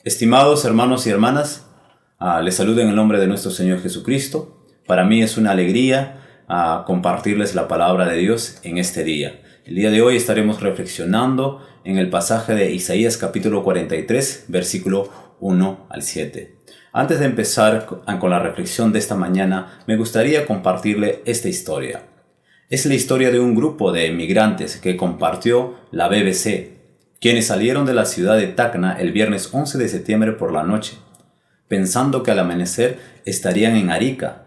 Estimados hermanos y hermanas, les saludo en el nombre de nuestro Señor Jesucristo. Para mí es una alegría compartirles la palabra de Dios en este día. El día de hoy estaremos reflexionando en el pasaje de Isaías capítulo 43, versículo 1 al 7. Antes de empezar con la reflexión de esta mañana, me gustaría compartirle esta historia. Es la historia de un grupo de migrantes que compartió la BBC, quienes salieron de la ciudad de Tacna el viernes 11 de septiembre por la noche, pensando que al amanecer estarían en Arica.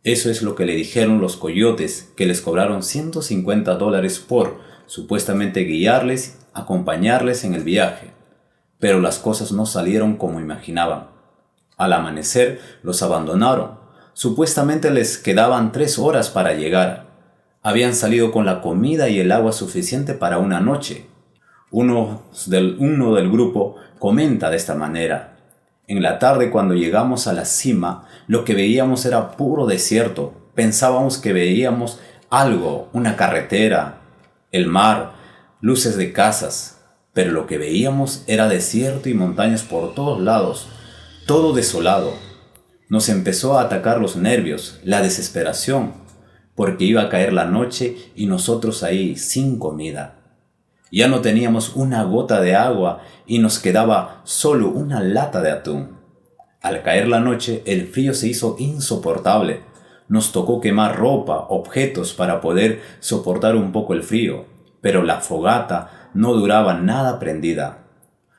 Eso es lo que le dijeron los coyotes, que les cobraron $150 por supuestamente guiarles, acompañarles en el viaje. Pero las cosas no salieron como imaginaban. Al amanecer los abandonaron. Supuestamente les quedaban 3 horas para llegar. Habían salido con la comida y el agua suficiente para una noche. Uno del grupo comenta de esta manera: en la tarde, cuando llegamos a la cima, lo que veíamos era puro desierto. Pensábamos que veíamos algo, una carretera, el mar, luces de casas, pero lo que veíamos era desierto y montañas por todos lados, todo desolado. Nos empezó a atacar los nervios, la desesperación, porque iba a caer la noche y nosotros ahí sin comida. Ya no teníamos una gota de agua y nos quedaba solo una lata de atún. Al caer la noche, el frío se hizo insoportable. Nos tocó quemar ropa, objetos para poder soportar un poco el frío, pero la fogata no duraba nada prendida.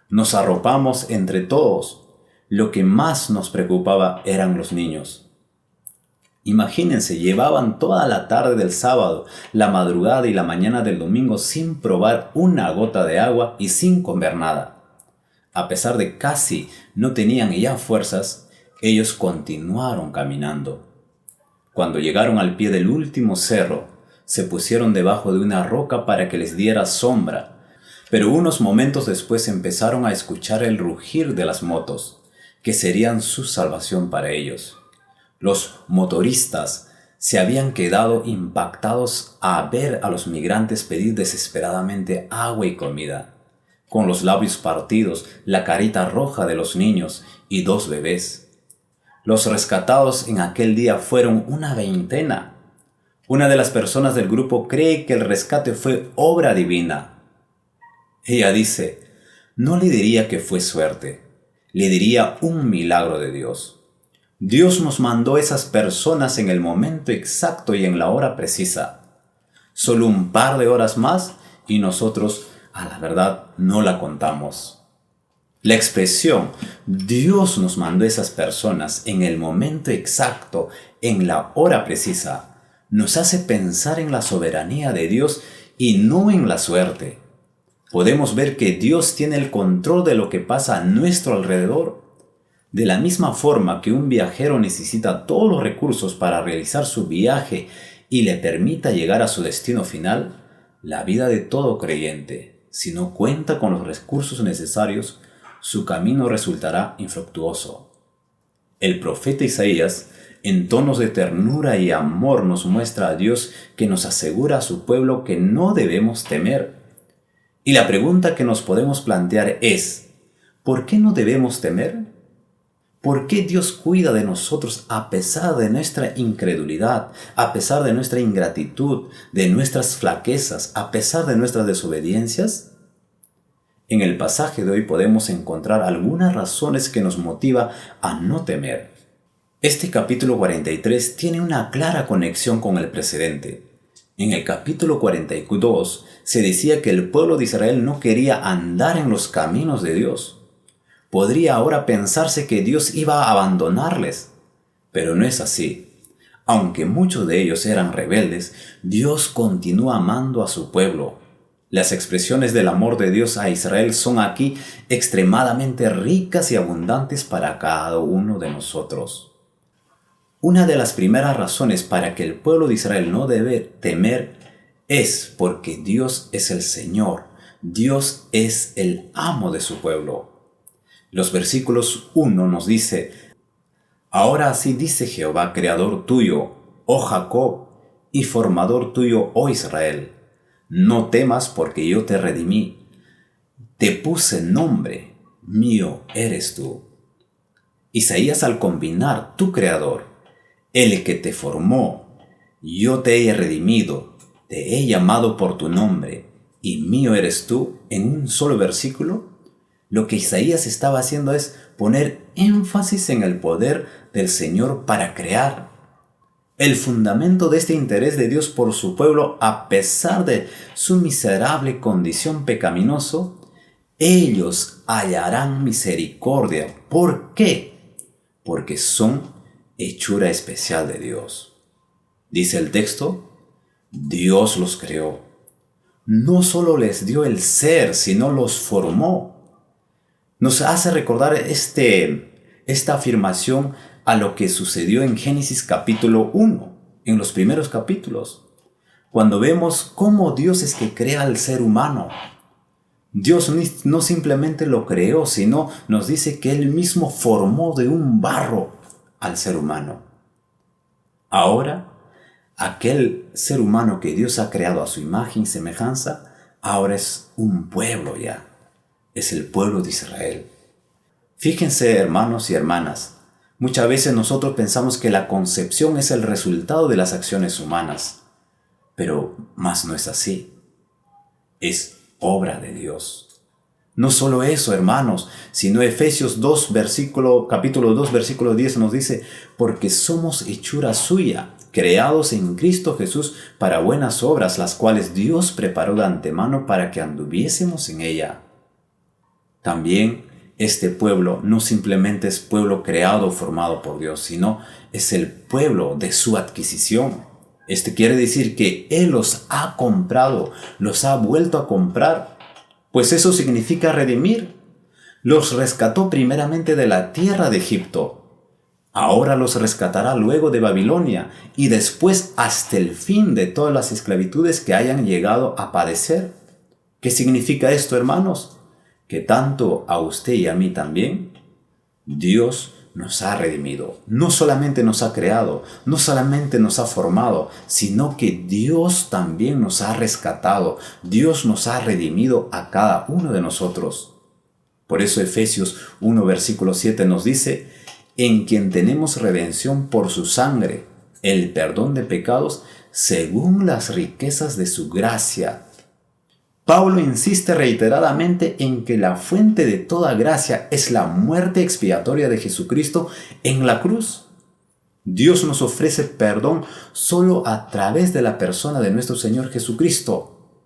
Nos arropamos entre todos. Lo que más nos preocupaba eran los niños. Imagínense, llevaban toda la tarde del sábado, la madrugada y la mañana del domingo sin probar una gota de agua y sin comer nada. A pesar de casi no tenían ya fuerzas, ellos continuaron caminando. Cuando llegaron al pie del último cerro, se pusieron debajo de una roca para que les diera sombra, pero unos momentos después empezaron a escuchar el rugir de las motos, que serían su salvación para ellos. Los motoristas se habían quedado impactados a ver a los migrantes pedir desesperadamente agua y comida, con los labios partidos, la carita roja de los niños y 2 bebés. Los rescatados en aquel día fueron una veintena. Una de las personas del grupo cree que el rescate fue obra divina. Ella dice: no le diría que fue suerte, le diría un milagro de Dios. Dios nos mandó esas personas en el momento exacto y en la hora precisa. Solo un par de horas más y nosotros, a la verdad, no la contamos. La expresión Dios nos mandó esas personas en el momento exacto, en la hora precisa, nos hace pensar en la soberanía de Dios y no en la suerte. Podemos ver que Dios tiene el control de lo que pasa a nuestro alrededor. De la misma forma que un viajero necesita todos los recursos para realizar su viaje y le permita llegar a su destino final, la vida de todo creyente, si no cuenta con los recursos necesarios, su camino resultará infructuoso. El profeta Isaías, en tonos de ternura y amor, nos muestra a Dios que nos asegura a su pueblo que no debemos temer. Y la pregunta que nos podemos plantear es: ¿por qué no debemos temer? ¿Por qué Dios cuida de nosotros a pesar de nuestra incredulidad, a pesar de nuestra ingratitud, de nuestras flaquezas, a pesar de nuestras desobediencias? En el pasaje de hoy podemos encontrar algunas razones que nos motivan a no temer. Este capítulo 43 tiene una clara conexión con el precedente. En el capítulo 42 se decía que el pueblo de Israel no quería andar en los caminos de Dios. Podría ahora pensarse que Dios iba a abandonarles, pero no es así. Aunque muchos de ellos eran rebeldes, Dios continúa amando a su pueblo. Las expresiones del amor de Dios a Israel son aquí extremadamente ricas y abundantes para cada uno de nosotros. Una de las primeras razones para que el pueblo de Israel no debe temer es porque Dios es el Señor, Dios es el amo de su pueblo. Los versículos 1 nos dice: ahora así dice Jehová, creador tuyo, oh Jacob, y formador tuyo, oh Israel. No temas, porque yo te redimí. Te puse nombre, mío eres tú. Isaías, al combinar tu creador, el que te formó, yo te he redimido, te he llamado por tu nombre, y mío eres tú, en un solo versículo, lo que Isaías estaba haciendo es poner énfasis en el poder del Señor para crear. El fundamento de este interés de Dios por su pueblo, a pesar de su miserable condición pecaminoso, ellos hallarán misericordia. ¿Por qué? Porque son hechura especial de Dios. Dice el texto, Dios los creó. No solo les dio el ser, sino los formó. Nos hace recordar esta afirmación a lo que sucedió en Génesis capítulo 1, en los primeros capítulos, cuando vemos cómo Dios es que crea al ser humano. Dios no simplemente lo creó, sino nos dice que Él mismo formó de un barro al ser humano. Ahora, aquel ser humano que Dios ha creado a su imagen y semejanza, ahora es un pueblo ya. Es el pueblo de Israel. Fíjense, hermanos y hermanas, muchas veces nosotros pensamos que la concepción es el resultado de las acciones humanas, pero más no es así. Es obra de Dios. No solo eso, hermanos, sino Efesios capítulo 2, versículo 10 nos dice, porque somos hechura suya, creados en Cristo Jesús para buenas obras, las cuales Dios preparó de antemano para que anduviésemos en ella. También este pueblo no simplemente es pueblo creado o formado por Dios, sino es el pueblo de su adquisición. Quiere decir que Él los ha comprado, los ha vuelto a comprar, pues eso significa redimir. Los rescató primeramente de la tierra de Egipto. Ahora los rescatará luego de Babilonia y después hasta el fin de todas las esclavitudes que hayan llegado a padecer. ¿Qué significa esto, hermanos? Que tanto a usted y a mí también, Dios nos ha redimido. No solamente nos ha creado, no solamente nos ha formado, sino que Dios también nos ha rescatado. Dios nos ha redimido a cada uno de nosotros. Por eso Efesios 1, versículo 7 nos dice, en quien tenemos redención por su sangre, el perdón de pecados, según las riquezas de su gracia. Pablo insiste reiteradamente en que la fuente de toda gracia es la muerte expiatoria de Jesucristo en la cruz. Dios nos ofrece perdón solo a través de la persona de nuestro Señor Jesucristo.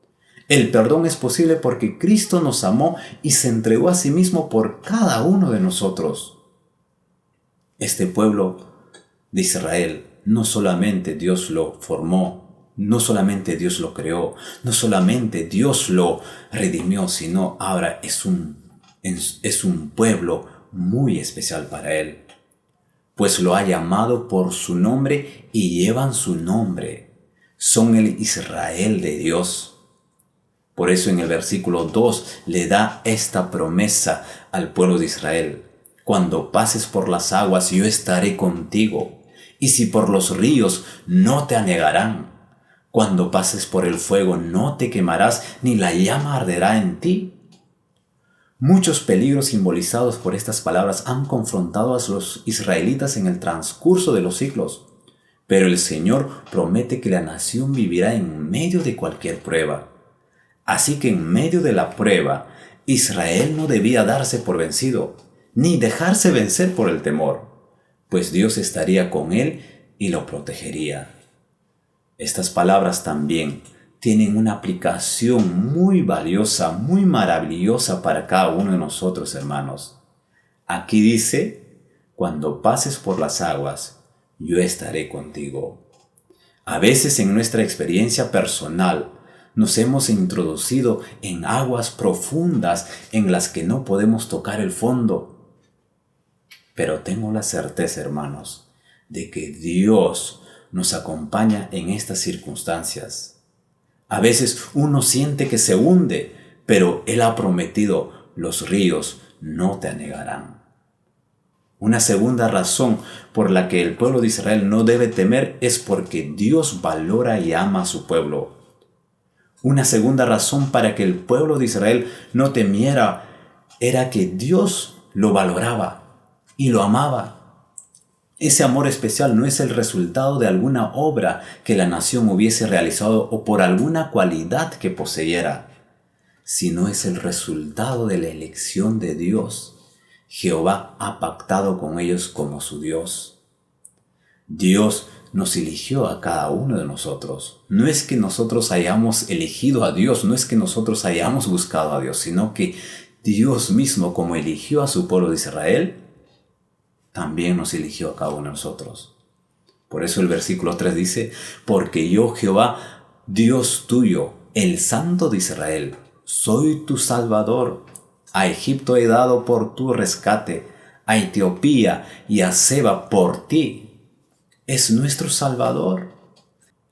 El perdón es posible porque Cristo nos amó y se entregó a sí mismo por cada uno de nosotros. Este pueblo de Israel, no solamente Dios lo formó, no solamente Dios lo creó, no solamente Dios lo redimió, sino ahora es un pueblo muy especial para Él, pues lo ha llamado por su nombre y llevan su nombre. Son el Israel de Dios. Por eso en el versículo 2 le da esta promesa al pueblo de Israel. Cuando pases por las aguas, yo estaré contigo, y si por los ríos, no te anegarán. Cuando pases por el fuego no te quemarás, ni la llama arderá en ti. Muchos peligros simbolizados por estas palabras han confrontado a los israelitas en el transcurso de los siglos, pero el Señor promete que la nación vivirá en medio de cualquier prueba. Así que en medio de la prueba, Israel no debía darse por vencido, ni dejarse vencer por el temor, pues Dios estaría con él y lo protegería. Estas palabras también tienen una aplicación muy valiosa, muy maravillosa para cada uno de nosotros, hermanos. Aquí dice, cuando pases por las aguas, yo estaré contigo. A veces en nuestra experiencia personal nos hemos introducido en aguas profundas en las que no podemos tocar el fondo. Pero tengo la certeza, hermanos, de que Dios nos acompaña en estas circunstancias. A veces uno siente que se hunde, pero Él ha prometido, los ríos no te anegarán. Una segunda razón por la que el pueblo de Israel no debe temer es porque Dios valora y ama a su pueblo. Una segunda razón para que el pueblo de Israel no temiera era que Dios lo valoraba y lo amaba. Ese amor especial no es el resultado de alguna obra que la nación hubiese realizado o por alguna cualidad que poseyera, sino es el resultado de la elección de Dios. Jehová ha pactado con ellos como su Dios. Dios nos eligió a cada uno de nosotros. No es que nosotros hayamos elegido a Dios, no es que nosotros hayamos buscado a Dios, sino que Dios mismo, como eligió a su pueblo de Israel, también nos eligió a cada uno de nosotros. Por eso el versículo 3 dice: porque yo, Jehová, Dios tuyo, el Santo de Israel, soy tu Salvador. A Egipto he dado por tu rescate, a Etiopía y a Seba por ti. Es nuestro Salvador.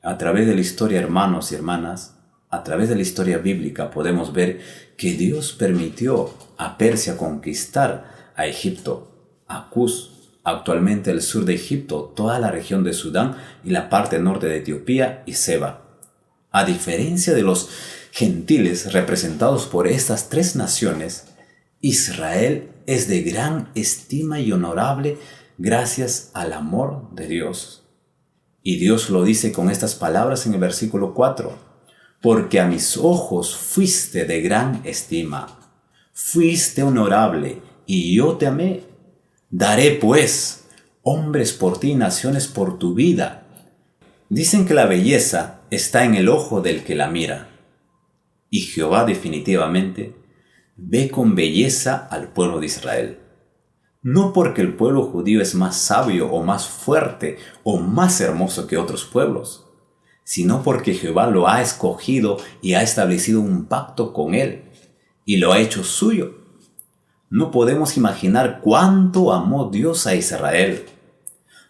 A través de la historia, hermanos y hermanas, a través de la historia bíblica podemos ver que Dios permitió a Persia conquistar a Egipto, a Cus, actualmente el sur de Egipto, toda la región de Sudán y la parte norte de Etiopía y Seba. A diferencia de los gentiles representados por estas tres naciones, Israel es de gran estima y honorable gracias al amor de Dios. Y Dios lo dice con estas palabras en el versículo 4: porque a mis ojos fuiste de gran estima, fuiste honorable, y yo te amé. Daré pues hombres por ti y naciones por tu vida. Dicen que la belleza está en el ojo del que la mira. Y Jehová definitivamente ve con belleza al pueblo de Israel. No porque el pueblo judío es más sabio o más fuerte o más hermoso que otros pueblos, sino porque Jehová lo ha escogido y ha establecido un pacto con él y lo ha hecho suyo. No podemos imaginar cuánto amó Dios a Israel.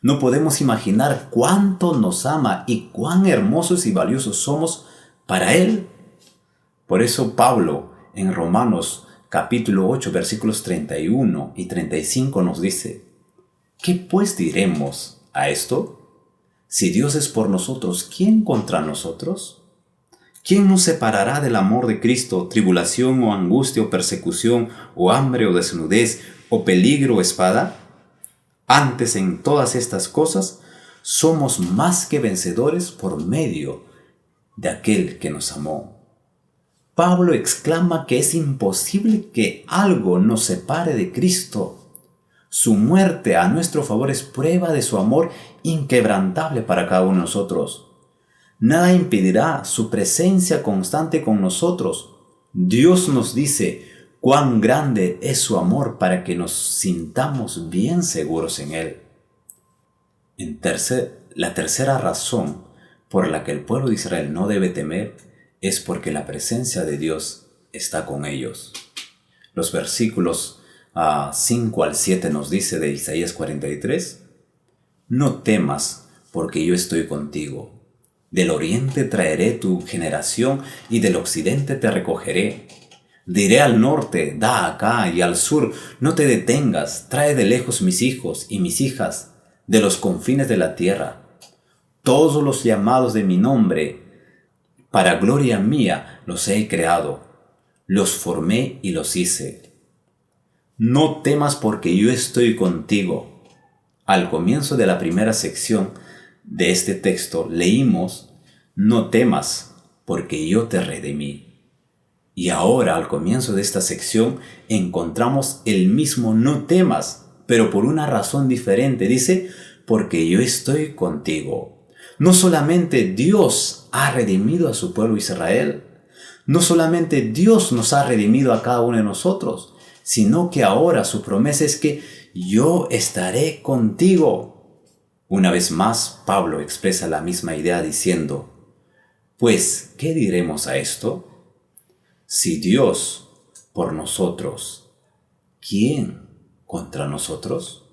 No podemos imaginar cuánto nos ama y cuán hermosos y valiosos somos para Él. Por eso Pablo en Romanos capítulo 8 versículos 31 y 35 nos dice: ¿qué pues diremos a esto? Si Dios es por nosotros, ¿quién contra nosotros? ¿Quién nos separará del amor de Cristo? ¿Tribulación o angustia o persecución o hambre o desnudez o peligro o espada? Antes, en todas estas cosas somos más que vencedores por medio de aquel que nos amó. Pablo exclama que es imposible que algo nos separe de Cristo. Su muerte a nuestro favor es prueba de su amor inquebrantable para cada uno de nosotros. Nada impedirá su presencia constante con nosotros. Dios nos dice cuán grande es su amor para que nos sintamos bien seguros en Él. La tercera razón por la que el pueblo de Israel no debe temer es porque la presencia de Dios está con ellos. Los versículos 5 al 7 nos dice de Isaías 43: no temas, porque yo estoy contigo. Del oriente traeré tu generación y del occidente te recogeré. Diré al norte, da acá, y al sur, no te detengas, trae de lejos mis hijos y mis hijas, de los confines de la tierra. Todos los llamados de mi nombre, para gloria mía los he creado, los formé y los hice. No temas porque yo estoy contigo. Al comienzo de la primera sección de este texto leímos: no temas porque yo te redimí. Y ahora al comienzo de esta sección encontramos el mismo no temas, pero por una razón diferente. Dice: porque yo estoy contigo. No solamente Dios ha redimido a su pueblo Israel, no solamente Dios nos ha redimido a cada uno de nosotros, sino que ahora su promesa es que yo estaré contigo. Una vez más, Pablo expresa la misma idea diciendo: pues, ¿qué diremos a esto? Si Dios por nosotros, ¿quién contra nosotros?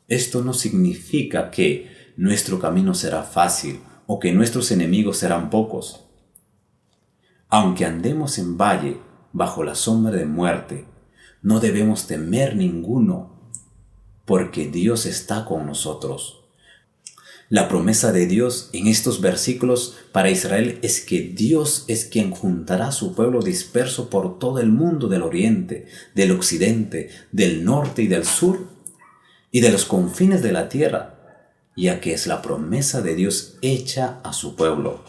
Esto no significa que nuestro camino será fácil o que nuestros enemigos serán pocos. Aunque andemos en valle bajo la sombra de muerte, no debemos temer ninguno, porque Dios está con nosotros. La promesa de Dios en estos versículos para Israel es que Dios es quien juntará a su pueblo disperso por todo el mundo del oriente, del occidente, del norte y del sur, y de los confines de la tierra, ya que es la promesa de Dios hecha a su pueblo.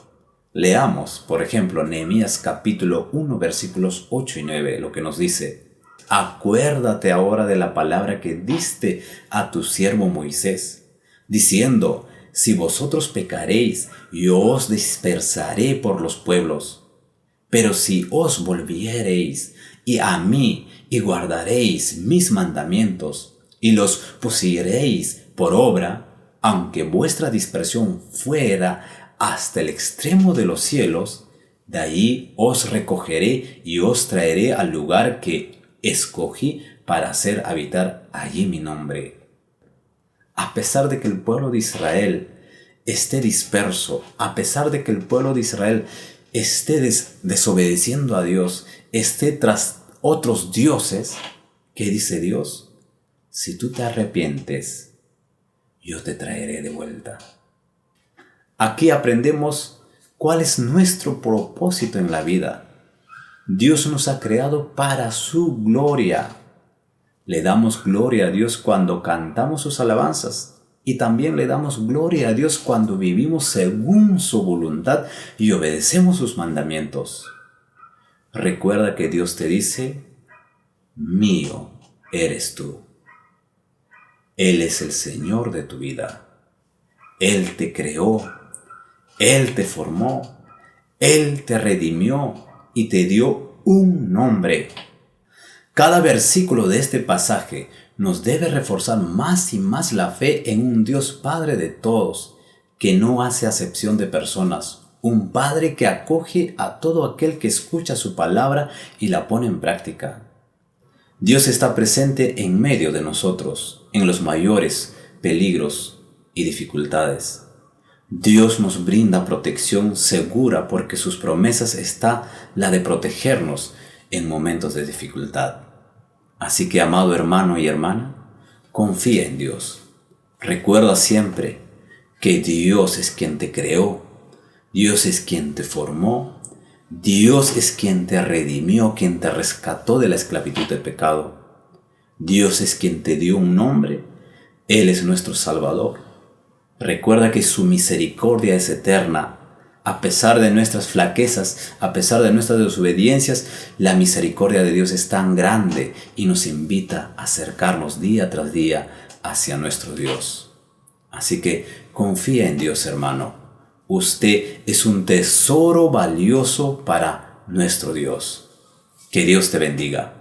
Leamos, por ejemplo, Nehemías capítulo 1, versículos 8 y 9, lo que nos dice: Acuérdate ahora de la palabra que diste a tu siervo Moisés, diciendo: Si vosotros pecaréis, yo os dispersaré por los pueblos. Pero si os volviereis y a mí y guardaréis mis mandamientos y los pusiereis por obra, aunque vuestra dispersión fuera hasta el extremo de los cielos, de ahí os recogeré y os traeré al lugar que escogí para hacer habitar allí mi nombre. A pesar de que el pueblo de Israel esté disperso, a pesar de que el pueblo de Israel esté desobedeciendo a Dios, esté tras otros dioses, ¿qué dice Dios? Si tú te arrepientes, yo te traeré de vuelta. Aquí aprendemos cuál es nuestro propósito en la vida. Dios nos ha creado para su gloria. Le damos gloria a Dios cuando cantamos sus alabanzas y también le damos gloria a Dios cuando vivimos según su voluntad y obedecemos sus mandamientos. Recuerda que Dios te dice: mío eres tú. Él es el Señor de tu vida. Él te creó, Él te formó, Él te redimió y te dio un nombre. Cada versículo de este pasaje nos debe reforzar más y más la fe en un Dios Padre de todos, que no hace acepción de personas, un Padre que acoge a todo aquel que escucha su palabra y la pone en práctica. Dios está presente en medio de nosotros, en los mayores peligros y dificultades. Dios nos brinda protección segura porque sus promesas está la de protegernos en momentos de dificultad. Así que, amado hermano y hermana, confía en Dios. Recuerda siempre que Dios es quien te creó, Dios es quien te formó, Dios es quien te redimió, quien te rescató de la esclavitud del pecado. Dios es quien te dio un nombre, Él es nuestro Salvador. Recuerda que su misericordia es eterna. A pesar de nuestras flaquezas, a pesar de nuestras desobediencias, la misericordia de Dios es tan grande y nos invita a acercarnos día tras día hacia nuestro Dios. Así que confía en Dios, hermano. Usted es un tesoro valioso para nuestro Dios. Que Dios te bendiga.